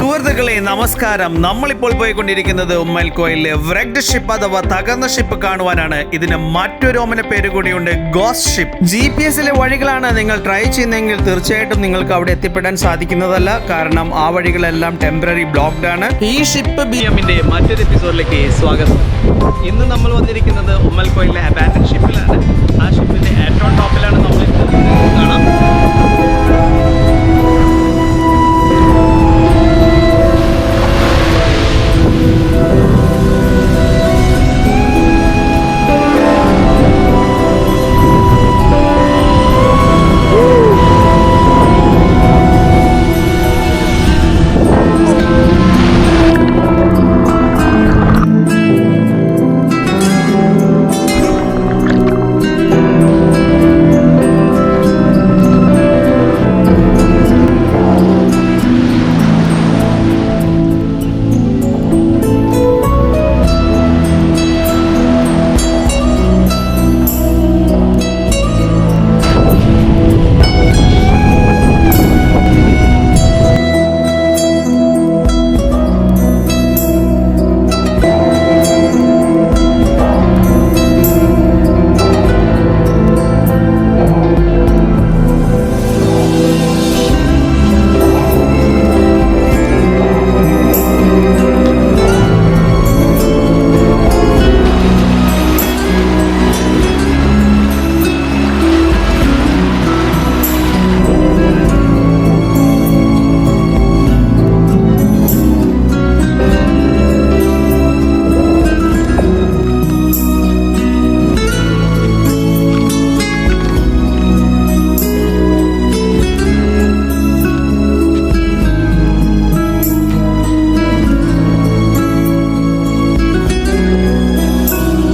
സുഹൃത്തുക്കളെ നമസ്കാരം. നമ്മളിപ്പോൾ പോയിക്കൊണ്ടിരിക്കുന്നത് ഉമ്മൽ കോയിലെ വ്രെഗ്ഡ് ഷിപ്പ് അഥവാ തകർന്ന ഷിപ്പ് കാണുവാനാണ്. ഇതിന് മറ്റൊരു ഓമന പേര് കൂടിയുണ്ട്, ഗോസ്റ്റ് ഷിപ്പ്. GPS-ലെ വഴികളാണ് നിങ്ങൾ ട്രൈ ചെയ്യുന്നതെങ്കിൽ തീർച്ചയായിട്ടും നിങ്ങൾക്ക് അവിടെ എത്തിപ്പെടാൻ സാധിക്കുന്നതല്ല. കാരണം ആ വഴികളെല്ലാം ടെമ്പററി ബ്ലോക്ക്ഡ് ആണ്. ഈ ഷിപ്പ് BM-ന്റെ മറ്റൊരു എപ്പിസോഡിലേക്ക് സ്വാഗതം. ഇന്ന് നമ്മൾ വന്നിരിക്കുന്നത് ഉമ്മൽ കോയിലെ അബാൻഡൻ ഷിപ്പിലാണ്. ആ ഷിപ്പിന്റെ ഏറ്റവും ടോപ്പിലാണ് നമ്മൾ കാണാം.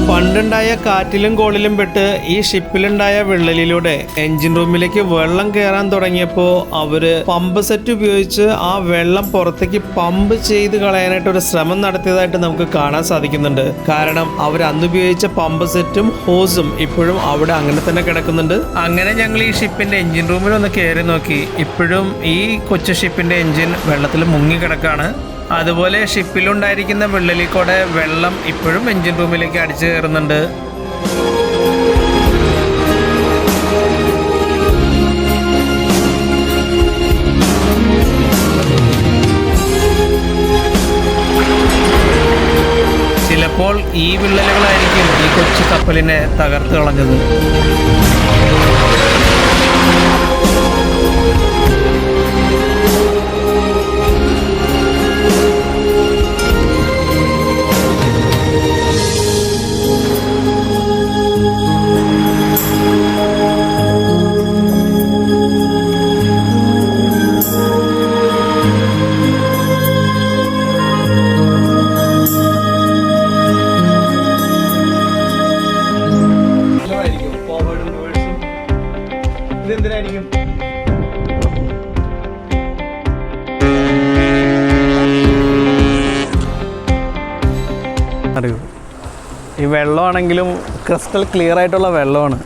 പണ്ടുണ്ടായ കാറ്റിലും കോളിലും പെട്ട് ഈ ഷിപ്പിലുണ്ടായ വിള്ളലിലൂടെ എൻജിൻ റൂമിലേക്ക് വെള്ളം കയറാൻ തുടങ്ങിയപ്പോൾ അവര് പമ്പ് സെറ്റ് ഉപയോഗിച്ച് ആ വെള്ളം പുറത്തേക്ക് പമ്പ് ചെയ്ത് കളയാനായിട്ട് ഒരു ശ്രമം നടത്തിയതായിട്ട് നമുക്ക് കാണാൻ സാധിക്കുന്നുണ്ട്. കാരണം അവർ അന്ന് ഉപയോഗിച്ച പമ്പ് സെറ്റും ഹോസും ഇപ്പോഴും അവിടെ അങ്ങനെ തന്നെ കിടക്കുന്നുണ്ട്. അങ്ങനെ ഞങ്ങൾ ഈ ഷിപ്പിന്റെ എൻജിൻ റൂമിൽ ഒന്ന് കയറി നോക്കി. ഇപ്പോഴും ഈ കൊച്ചു ഷിപ്പിന്റെ എൻജിൻ വെള്ളത്തിൽ മുങ്ങി കിടക്കാണ്. അതുപോലെ ഷിപ്പിലുണ്ടായിരിക്കുന്ന വിള്ളലിൽ വെള്ളം ഇപ്പോഴും എൻജിൻ റൂമിലേക്ക് അടിച്ചു കയറുന്നുണ്ട്. ചിലപ്പോൾ ഈ വിള്ളലുകളായിരിക്കും ഈ കൊച്ചു കപ്പലിനെ തകർത്ത് കളഞ്ഞത്. ഇതെന്തിനായിരിക്കും? അറിയൂ, ഈ വെള്ളമാണെങ്കിലും ക്രിസ്റ്റൽ ക്ലിയർ ആയിട്ടുള്ള വെള്ളമാണ്.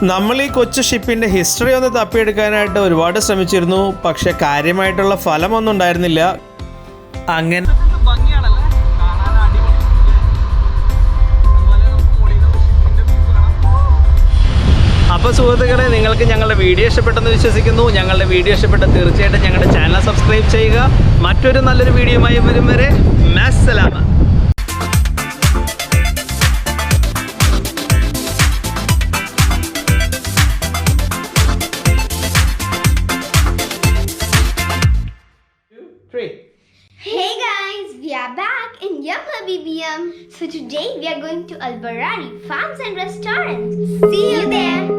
നമ്മൾ ഈ കൊച്ചു ഷിപ്പിന്റെ ഹിസ്റ്ററി ഒന്ന് തപ്പിയെടുക്കാനായിട്ട് ഒരുപാട് ശ്രമിച്ചിരുന്നു. പക്ഷെ കാര്യമായിട്ടുള്ള ഫലമൊന്നും ഉണ്ടായിരുന്നില്ല. അങ്ങനെ അപ്പോൾ സുഹൃത്തുക്കളെ, നിങ്ങൾക്ക് ഞങ്ങളുടെ വീഡിയോ ഇഷ്ടപ്പെട്ടെന്ന് വിശ്വസിക്കുന്നു. ഞങ്ങളുടെ വീഡിയോ ഇഷ്ടപ്പെട്ട തീർച്ചയായിട്ടും ഞങ്ങളുടെ ചാനൽ സബ്സ്ക്രൈബ് ചെയ്യുക. മറ്റൊരു നല്ലൊരു വീഡിയോയുമായി വരും വരെ മഅസ്സലാമ. Hey guys, we are back in Yum Hubby BM. So today we are going to Al Barari Farms and Restaurants. See you there.